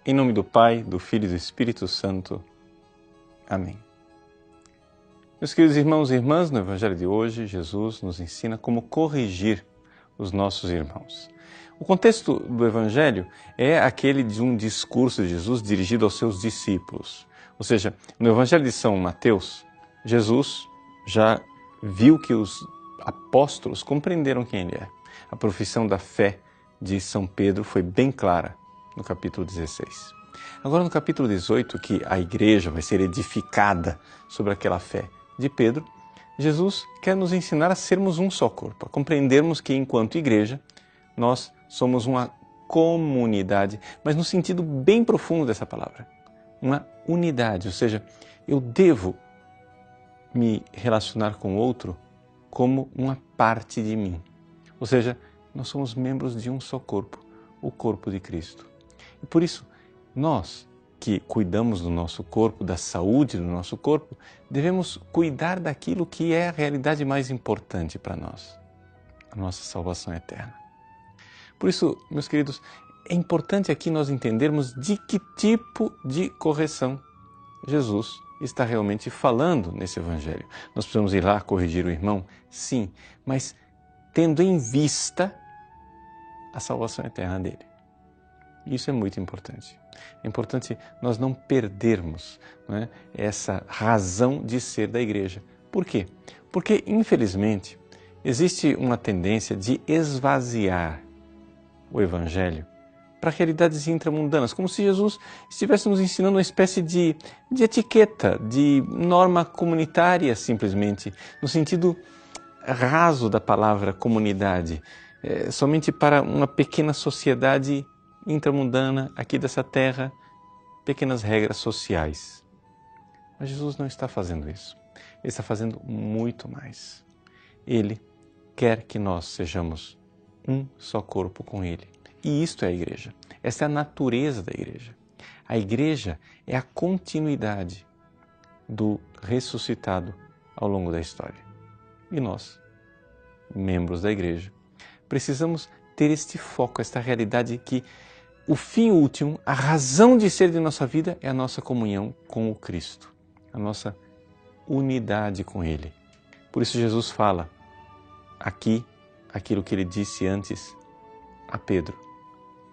Em nome do Pai, do Filho e do Espírito Santo. Amém. Meus queridos irmãos e irmãs, no Evangelho de hoje, Jesus nos ensina como corrigir os nossos irmãos. O contexto do Evangelho é aquele de um discurso de Jesus dirigido aos seus discípulos. Ou seja, no Evangelho de São Mateus, Jesus já viu que os apóstolos compreenderam quem ele é. A profissão da fé de São Pedro foi bem clara no capítulo 16. Agora no capítulo 18, que a igreja vai ser edificada sobre aquela fé de Pedro, Jesus quer nos ensinar a sermos um só corpo, a compreendermos que enquanto igreja nós somos uma comunidade, mas no sentido bem profundo dessa palavra, uma unidade, ou seja, eu devo me relacionar com o outro como uma parte de mim. Ou seja, nós somos membros de um só corpo, o corpo de Cristo. E por isso, nós que cuidamos do nosso corpo, da saúde do nosso corpo, devemos cuidar daquilo que é a realidade mais importante para nós, a nossa salvação eterna. Por isso, meus queridos, é importante aqui nós entendermos de que tipo de correção Jesus está realmente falando nesse Evangelho. Nós precisamos ir lá corrigir o irmão? Sim, mas tendo em vista a salvação eterna dele. Isso é muito importante. É importante nós não perdermos, não é, essa razão de ser da igreja. Por quê? Porque, infelizmente, existe uma tendência de esvaziar o Evangelho para realidades intramundanas, como se Jesus estivesse nos ensinando uma espécie de etiqueta, de norma comunitária, simplesmente, no sentido raso da palavra comunidade, somente para uma pequena sociedade intramundana aqui dessa terra, pequenas regras sociais. Mas Jesus não está fazendo isso. Ele está fazendo muito mais. Ele quer que nós sejamos um só corpo com Ele. E isto é a igreja. Esta é a natureza da igreja. A igreja é a continuidade do ressuscitado ao longo da história. E nós, membros da igreja, precisamos ter este foco, esta realidade que o fim último, a razão de ser de nossa vida é a nossa comunhão com o Cristo, a nossa unidade com Ele. Por isso Jesus fala aqui aquilo que Ele disse antes a Pedro.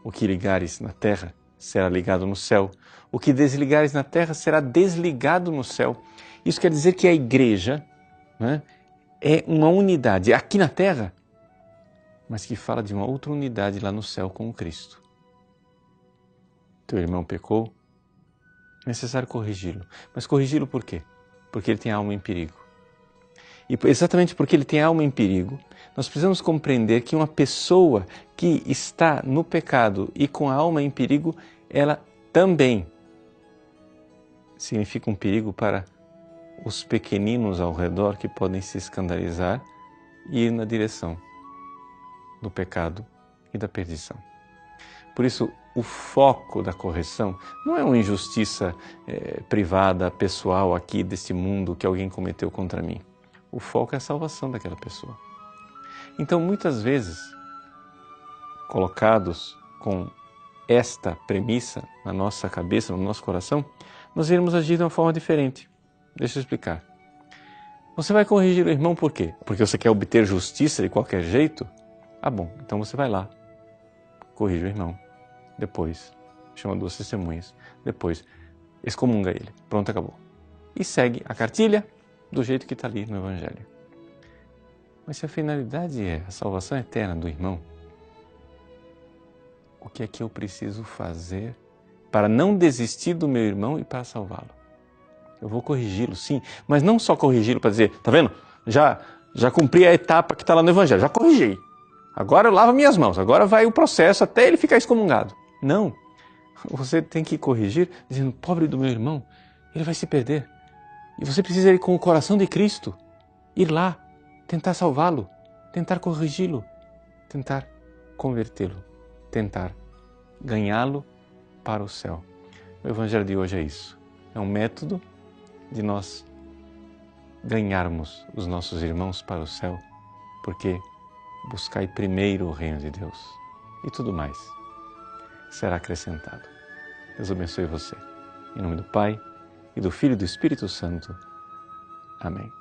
O que ligares na terra será ligado no céu. O que desligares na terra será desligado no céu. Isso quer dizer que a igreja, né, é uma unidade aqui na terra, mas que fala de uma outra unidade lá no céu com o Cristo. Teu irmão pecou, é necessário corrigi-lo. Mas corrigi-lo por quê? Porque ele tem a alma em perigo. E exatamente porque ele tem a alma em perigo, nós precisamos compreender que uma pessoa que está no pecado e com a alma em perigo, ela também significa um perigo para os pequeninos ao redor que podem se escandalizar e ir na direção do pecado e da perdição. Por isso, o foco da correção não é uma injustiça privada, pessoal aqui deste mundo que alguém cometeu contra mim. O foco é a salvação daquela pessoa. Então, muitas vezes, colocados com esta premissa na nossa cabeça, no nosso coração, nós iremos agir de uma forma diferente. Deixa eu explicar. Você vai corrigir o irmão por quê? Porque você quer obter justiça de qualquer jeito? Ah, bom, então você vai lá, corrige o irmão. Depois, chama 2 testemunhas. Depois, excomunga ele. Pronto, acabou. E segue a cartilha do jeito que está ali no Evangelho. Mas se a finalidade é a salvação eterna do irmão, o que é que eu preciso fazer para não desistir do meu irmão e para salvá-lo? Eu vou corrigi-lo, sim, mas não só corrigi-lo para dizer, tá vendo? Já cumpri a etapa que está lá no Evangelho, já corrigi. Agora eu lavo minhas mãos, agora vai o processo até ele ficar excomungado. Não, você tem que corrigir dizendo, pobre do meu irmão, ele vai se perder. E você precisa ir com o coração de Cristo, ir lá, tentar salvá-lo, tentar corrigi-lo, tentar convertê-lo, tentar ganhá-lo para o céu. O Evangelho de hoje é isso. É um método de nós ganharmos os nossos irmãos para o céu, porque buscai primeiro o reino de Deus e tudo mais será acrescentado. Deus abençoe você. Em nome do Pai, e do Filho e do Espírito Santo. Amém.